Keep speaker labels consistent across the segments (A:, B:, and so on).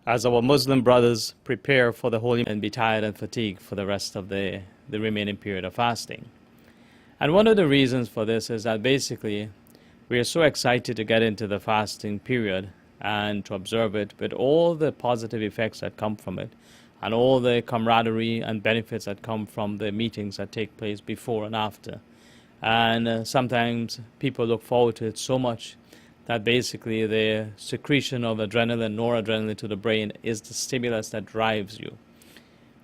A: as our Muslim brothers prepare for the holy and be tired and fatigued for the rest of the remaining period of fasting. And one of the reasons for this is that basically we are so excited to get into the fasting period and to observe it with all the positive effects that come from it and all the camaraderie and benefits that come from the meetings that take place before and after. And sometimes people look forward to it so much that basically the secretion of adrenaline, noradrenaline to the brain is the stimulus that drives you.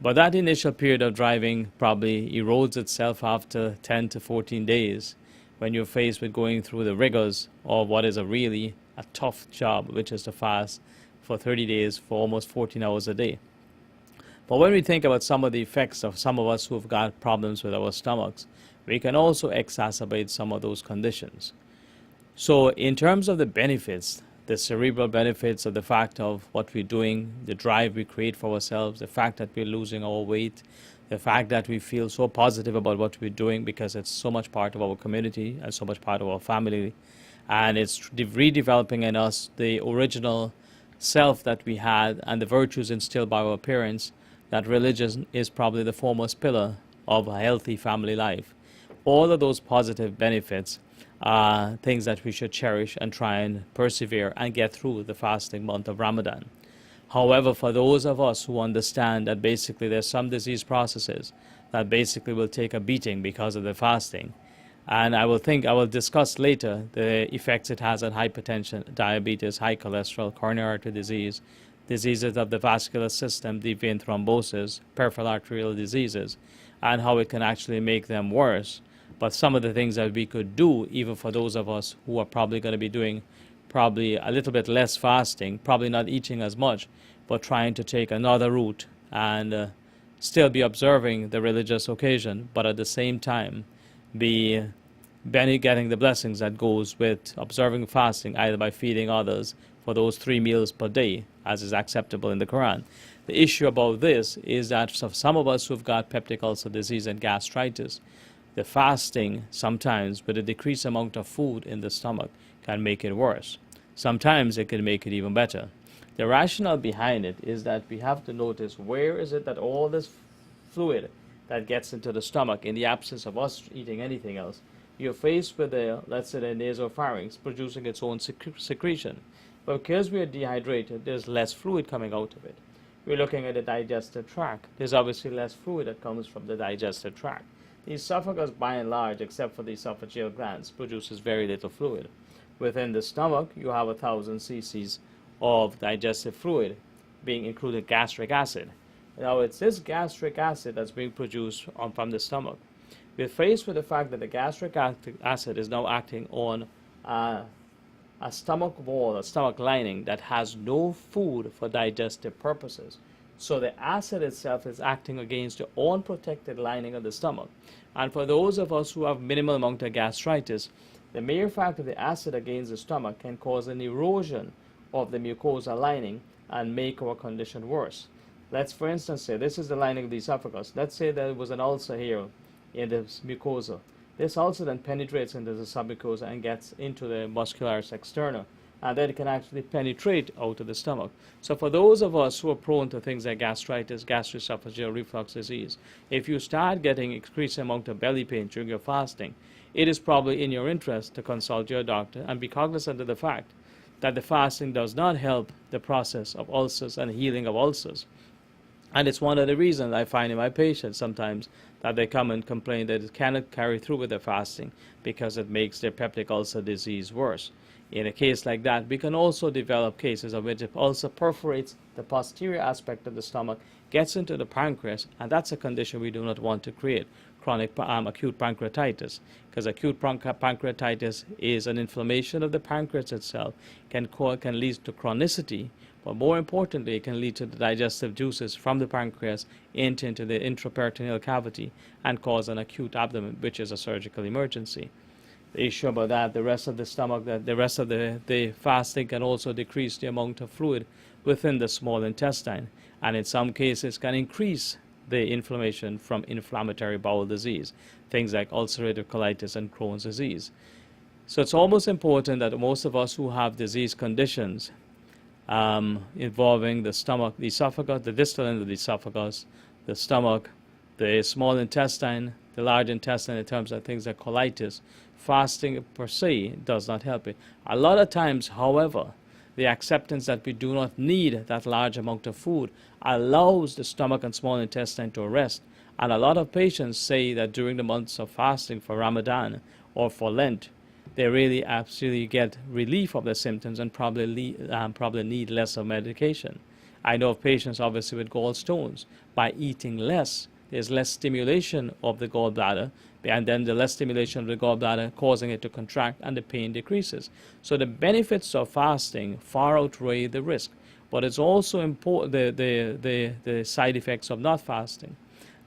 A: But that initial period of driving probably erodes itself after 10 to 14 days when you're faced with going through the rigors of what is a tough job, which is to fast for 30 days for almost 14 hours a day. But when we think about some of the effects of some of us who've got problems with our stomachs, we can also exacerbate some of those conditions. So in terms of the benefits, the cerebral benefits of the fact of what we're doing, the drive we create for ourselves, the fact that we're losing our weight, the fact that we feel so positive about what we're doing because it's so much part of our community and so much part of our family, and it's redeveloping in us the original self that we had and the virtues instilled by our parents, that religion is probably the foremost pillar of a healthy family life. All of those positive benefits are things that we should cherish and try and persevere and get through the fasting month of Ramadan. However, for those of us who understand that basically there's some disease processes that basically will take a beating because of the fasting, and I will discuss later the effects it has on hypertension, diabetes, high cholesterol, coronary artery disease, diseases of the vascular system, deep vein thrombosis, peripheral arterial diseases, and how it can actually make them worse. But some of the things that we could do, even for those of us who are probably going to be doing probably a little bit less fasting, probably not eating as much, but trying to take another route and still be observing the religious occasion, but at the same time be getting the blessings that goes with observing fasting, either by feeding others for those 3 meals per day, as is acceptable in the Quran. The issue about this is that for some of us who've got peptic ulcer disease and gastritis, the fasting sometimes with a decreased amount of food in the stomach can make it worse. Sometimes it can make it even better. The rationale behind it is that we have to notice where is it that all this fluid that gets into the stomach in the absence of us eating anything else, you're faced with let's say the nasopharynx producing its own secretion. But because we are dehydrated, there's less fluid coming out of it. We're looking at the digestive tract. There's obviously less fluid that comes from the digestive tract. The esophagus, by and large, except for the esophageal glands, produces very little fluid. Within the stomach, you have 1,000 cc's of digestive fluid, being included gastric acid. Now, it's this gastric acid that's being produced from the stomach. We're faced with the fact that the gastric acid is now acting on a stomach wall, a stomach lining that has no food for digestive purposes. So the acid itself is acting against the unprotected lining of the stomach. And for those of us who have minimal amount of gastritis, the mere fact of the acid against the stomach can cause an erosion of the mucosa lining and make our condition worse. Let's, for instance, say this is the lining of the esophagus. Let's say there was an ulcer here in the mucosa. This ulcer then penetrates into the submucosa and gets into the muscularis externa, and then it can actually penetrate out of the stomach. So for those of us who are prone to things like gastritis, gastroesophageal reflux disease, if you start getting increased amount of belly pain during your fasting, it is probably in your interest to consult your doctor and be cognizant of the fact that the fasting does not help the process of ulcers and healing of ulcers. And it's one of the reasons I find in my patients sometimes that they come and complain that it cannot carry through with their fasting because it makes their peptic ulcer disease worse. In a case like that, we can also develop cases of which if ulcer perforates the posterior aspect of the stomach, gets into the pancreas, and that's a condition we do not want to create, chronic acute pancreatitis, because acute pancreatitis is an inflammation of the pancreas itself, can lead to chronicity, but more importantly, it can lead to the digestive juices from the pancreas into the intraperitoneal cavity and cause an acute abdomen, which is a surgical emergency. The issue about that, the rest of the stomach, the rest of the fasting can also decrease the amount of fluid within the small intestine, and in some cases can increase the inflammation from inflammatory bowel disease, things like ulcerative colitis and Crohn's disease. So it's almost important that most of us who have disease conditions involving the stomach, the esophagus, the distal end of the esophagus, the stomach, the small intestine, the large intestine in terms of things like colitis. Fasting per se does not help it. A lot of times, however, the acceptance that we do not need that large amount of food allows the stomach and small intestine to rest. And a lot of patients say that during the months of fasting for Ramadan or for Lent, they really absolutely get relief of the symptoms and probably need less of medication. I know of patients obviously with gallstones. By eating less, there's less stimulation of the gallbladder, and then the less stimulation of the gallbladder causing it to contract, and the pain decreases. So the benefits of fasting far outweigh the risk. But it's also important, the side effects of not fasting.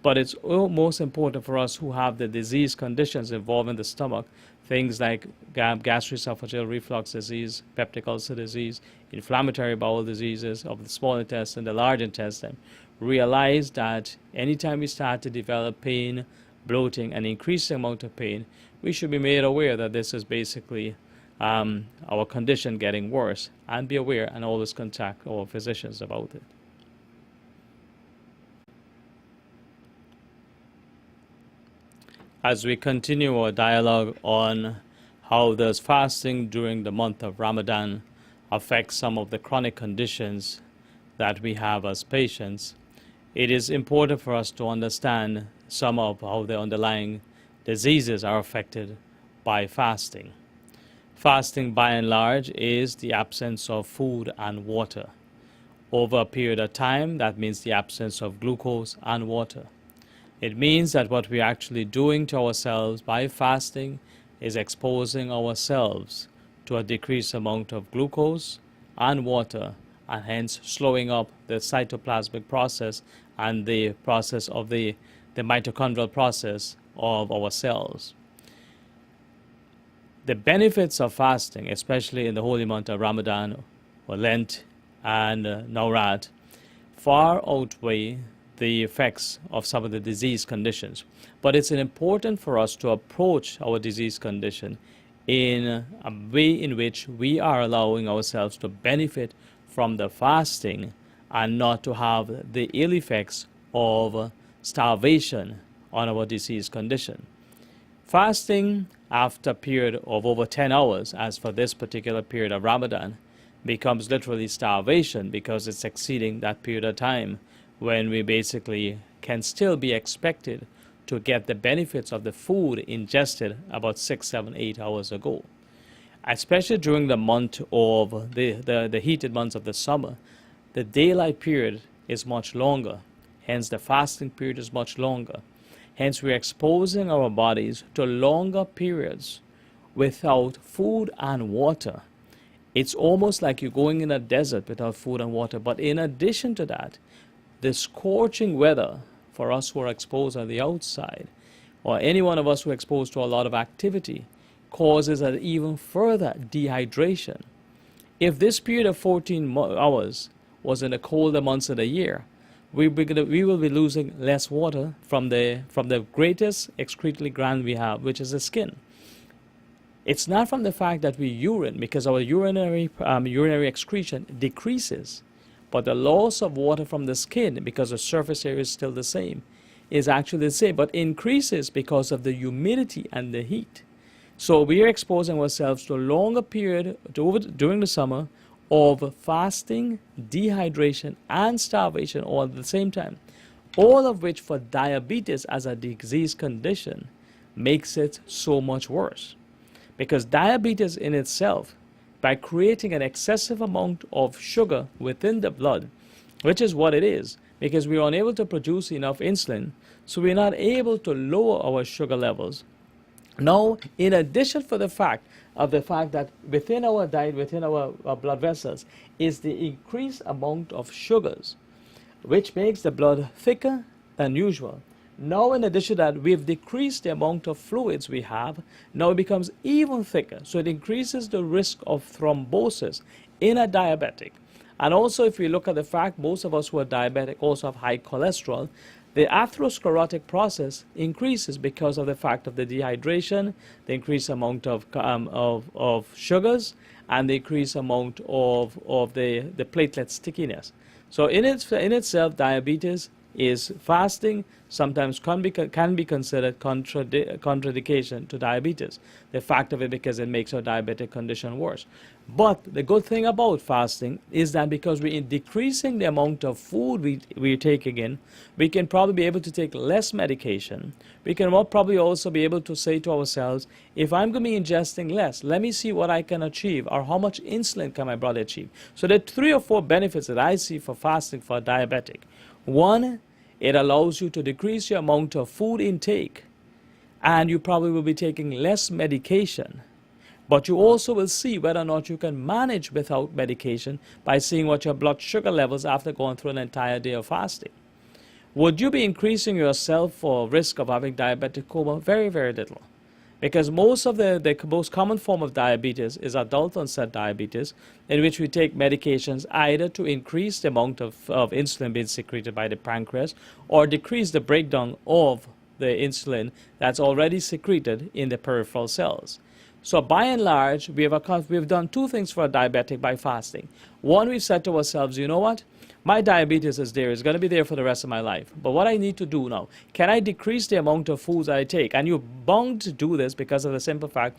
A: But it's most important for us who have the disease conditions involving the stomach, things like gastroesophageal reflux disease, peptic ulcer disease, inflammatory bowel diseases of the small intestine, the large intestine. Realize that anytime we start to develop pain, bloating, and increasing amount of pain, we should be made aware that this is basically our condition getting worse, and be aware and always contact our physicians about it. As we continue our dialogue on how does fasting during the month of Ramadan affect some of the chronic conditions that we have as patients, it is important for us to understand some of how the underlying diseases are affected by fasting. Fasting, by and large, is the absence of food and water. Over a period of time, that means the absence of glucose and water. It means that what we're actually doing to ourselves by fasting is exposing ourselves to a decreased amount of glucose and water, and hence slowing up the cytoplasmic process and the process of the mitochondrial process of our cells. The benefits of fasting, especially in the holy month of Ramadan or Lent and Nowrat, far outweigh the effects of some of the disease conditions. But it's important for us to approach our disease condition in a way in which we are allowing ourselves to benefit from the fasting and not to have the ill effects of starvation on our disease condition. Fasting after a period of over 10 hours, as for this particular period of Ramadan, becomes literally starvation because it's exceeding that period of time when we basically can still be expected to get the benefits of the food ingested about 6, 7, 8 hours ago. Especially during the month of the heated months of the summer, the daylight period is much longer. Hence, the fasting period is much longer. Hence, we're exposing our bodies to longer periods without food and water. It's almost like you're going in a desert without food and water. But in addition to that, the scorching weather for us who are exposed on the outside, or any one of us who are exposed to a lot of activity, causes an even further dehydration. If this period of 14 hours was in the colder months of the year, we will be losing less water from the greatest excretory gland we have, which is the skin. It's not from the fact that we urine, because our urinary excretion decreases, but the loss of water from the skin, because the surface area is still the same, is actually the same, but increases because of the humidity and the heat. So we are exposing ourselves to a longer period during the summer of fasting, dehydration, and starvation all at the same time. All of which for diabetes as a disease condition makes it so much worse. Because diabetes in itself, by creating an excessive amount of sugar within the blood, which is what it is, because we are unable to produce enough insulin, so we're not able to lower our sugar levels. Now, in addition for the fact that within our diet, within our blood vessels, is the increased amount of sugars, which makes the blood thicker than usual. Now, in addition to that, we've decreased the amount of fluids we have. Now it becomes even thicker. So it increases the risk of thrombosis in a diabetic. And also, if we look at the fact, most of us who are diabetic also have high cholesterol, the atherosclerotic process increases because of the fact of the dehydration, the increased amount of sugars, and the increased amount of the platelet stickiness. So in itself, diabetes is fasting sometimes can be considered contraindication to diabetes. The fact of it, because it makes our diabetic condition worse. But the good thing about fasting is that because we're decreasing the amount of food we're taking in, we can probably be able to take less medication. We can probably also be able to say to ourselves, if I'm going to be ingesting less, let me see what I can achieve, or how much insulin can my body achieve. So there are 3 or 4 benefits that I see for fasting for a diabetic. One, it allows you to decrease your amount of food intake, and you probably will be taking less medication. But you also will see whether or not you can manage without medication by seeing what your blood sugar levels after going through an entire day of fasting. Would you be increasing yourself for risk of having diabetic coma? Very, very little. Because most of the most common form of diabetes is adult onset diabetes, in which we take medications either to increase the amount of insulin being secreted by the pancreas, or decrease the breakdown of the insulin that's already secreted in the peripheral cells. So by and large, we've done 2 things for a diabetic by fasting. One, we've said to ourselves, you know what? My diabetes is there. It's going to be there for the rest of my life. But what I need to do now, can I decrease the amount of foods I take? And you're bound to do this because of the simple fact,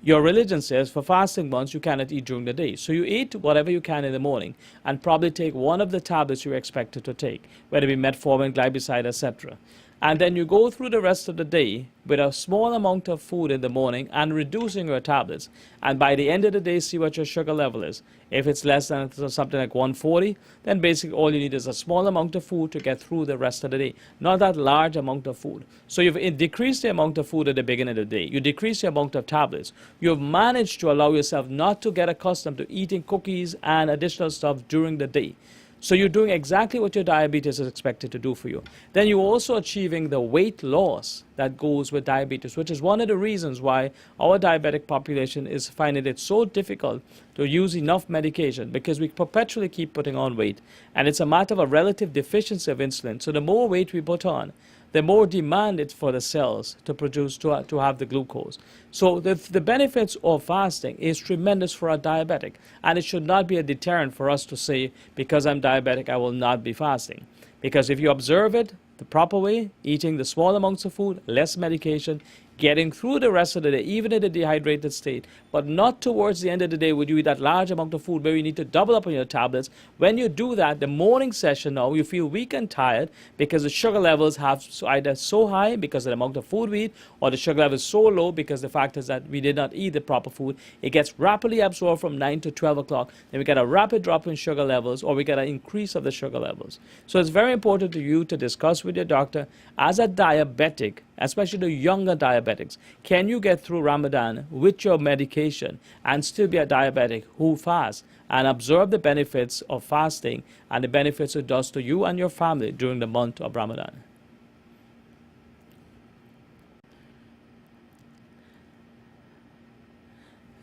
A: your religion says for fasting months, you cannot eat during the day. So you eat whatever you can in the morning and probably take one of the tablets you're expected to take, whether it be metformin, glycoside, etc. And then you go through the rest of the day with a small amount of food in the morning and reducing your tablets. And by the end of the day, see what your sugar level is. If it's less than something like 140, then basically all you need is a small amount of food to get through the rest of the day. Not that large amount of food. So you've decreased the amount of food at the beginning of the day. You decrease the amount of tablets. You've managed to allow yourself not to get accustomed to eating cookies and additional stuff during the day. So you're doing exactly what your diabetes is expected to do for you. Then you're also achieving the weight loss that goes with diabetes, which is one of the reasons why our diabetic population is finding it so difficult to use enough medication, because we perpetually keep putting on weight. And it's a matter of a relative deficiency of insulin. So the more weight we put on, the more demand it's for the cells to produce, to have the glucose. So the benefits of fasting is tremendous for a diabetic, and it should not be a deterrent for us to say, because I'm diabetic, I will not be fasting. Because if you observe it the proper way, eating the small amounts of food, less medication, getting through the rest of the day, even in a dehydrated state, but not towards the end of the day would you eat that large amount of food where you need to double up on your tablets. When you do that, the morning session now, you feel weak and tired because the sugar levels have either so high because of the amount of food we eat, or the sugar level is so low because the fact is that we did not eat the proper food. It gets rapidly absorbed from 9 to 12 o'clock. Then we get a rapid drop in sugar levels, or we get an increase of the sugar levels. So it's very important to you to discuss with your doctor as a diabetic, especially the younger diabetics. Can you get through Ramadan with your medication and still be a diabetic who fasts, and observe the benefits of fasting and the benefits it does to you and your family during the month of Ramadan?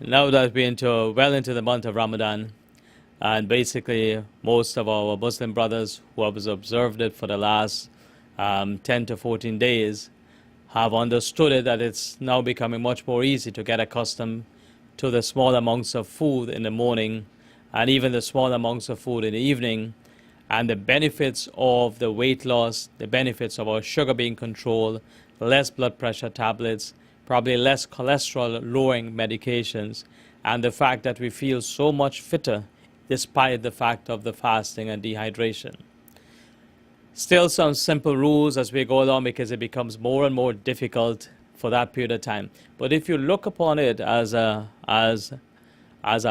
A: Now that we're well into the month of Ramadan, and basically most of our Muslim brothers who have observed it for the last 10 to 14 days have understood it, that it's now becoming much more easy to get accustomed to the small amounts of food in the morning and even the small amounts of food in the evening, and the benefits of the weight loss, the benefits of our sugar being controlled, less blood pressure tablets, probably less cholesterol lowering medications, and the fact that we feel so much fitter despite the fact of the fasting and dehydration. Still some simple rules as we go along, because it becomes more and more difficult for that period of time. But if you look upon it as a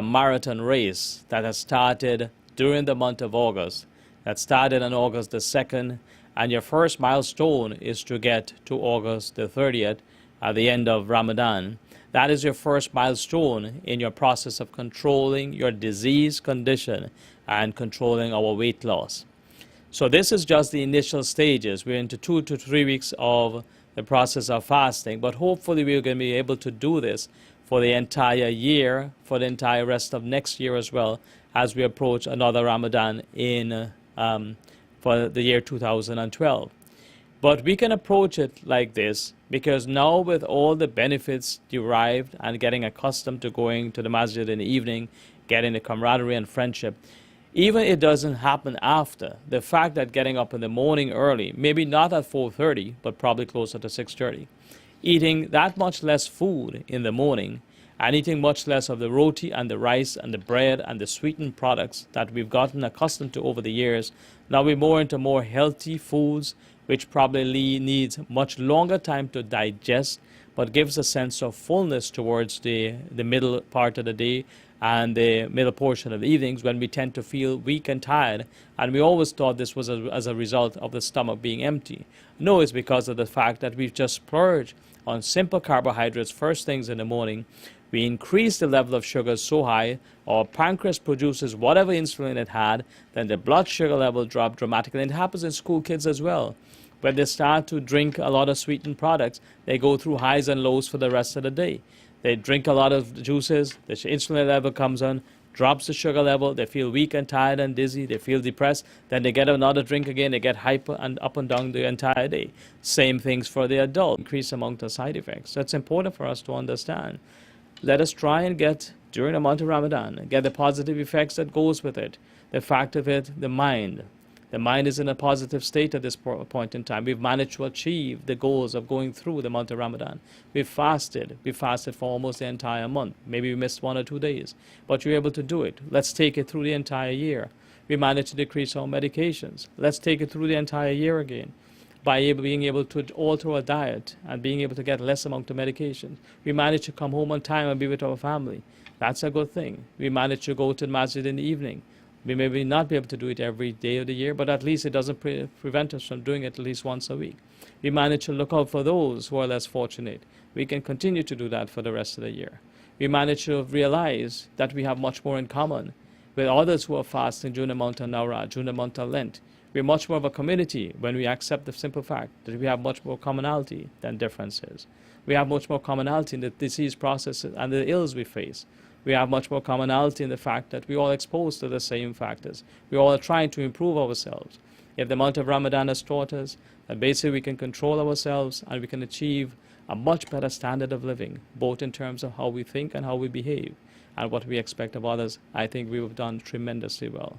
A: marathon race that has started during the month of August, that started on August the 2nd, and your first milestone is to get to August the 30th at the end of Ramadan, that is your first milestone in your process of controlling your disease condition and controlling our weight loss. So this is just the initial stages. We're into 2 to 3 weeks of the process of fasting, but hopefully we're going to be able to do this for the entire year, for the entire rest of next year as well, as we approach another Ramadan for the year 2012. But we can approach it like this, because now with all the benefits derived and getting accustomed to going to the masjid in the evening, getting the camaraderie and friendship, even it doesn't happen after, the fact that getting up in the morning early, maybe not at 4:30, but probably closer to 6:30, eating that much less food in the morning, and eating much less of the roti and the rice and the bread and the sweetened products that we've gotten accustomed to over the years. Now we're more into more healthy foods, which probably needs much longer time to digest, but gives a sense of fullness towards the middle part of the day and the middle portion of the evenings, when we tend to feel weak and tired. And we always thought this was as a result of the stomach being empty. No, it's because of the fact that we've just splurged on simple carbohydrates first things in the morning. We increase the level of sugar so high, our pancreas produces whatever insulin it had, then the blood sugar level drops dramatically. And it happens in school kids as well. When they start to drink a lot of sweetened products, they go through highs and lows for the rest of the day. They drink a lot of juices, the insulin level comes on, drops the sugar level, they feel weak and tired and dizzy, they feel depressed, then they get another drink again, they get hyper and up and down the entire day. Same things for the adult, increase amount of side effects. That's important for us to understand. Let us try and get, during the month of Ramadan, get the positive effects that goes with it. The fact of it, the mind. The mind is in a positive state at this point in time. We've managed to achieve the goals of going through the month of Ramadan. We've fasted. We fasted for almost the entire month. Maybe we missed 1 or 2 days, but you're able to do it. Let's take it through the entire year. We managed to decrease our medications. Let's take it through the entire year again. By being able to alter our diet and being able to get less amount of medication. We managed to come home on time and be with our family. That's a good thing. We managed to go to the masjid in the evening. We may not be able to do it every day of the year, but at least it doesn't prevent us from doing it at least once a week. We manage to look out for those who are less fortunate. We can continue to do that for the rest of the year. We manage to realize that we have much more in common with others who are fasting during the month of Nowruz, during the month of Lent. We're much more of a community when we accept the simple fact that we have much more commonality than differences. We have much more commonality in the disease processes and the ills we face. We have much more commonality in the fact that we're all exposed to the same factors. We all are trying to improve ourselves. If the month of Ramadan has taught us that basically we can control ourselves and we can achieve a much better standard of living, both in terms of how we think and how we behave and what we expect of others, I think we have done tremendously well.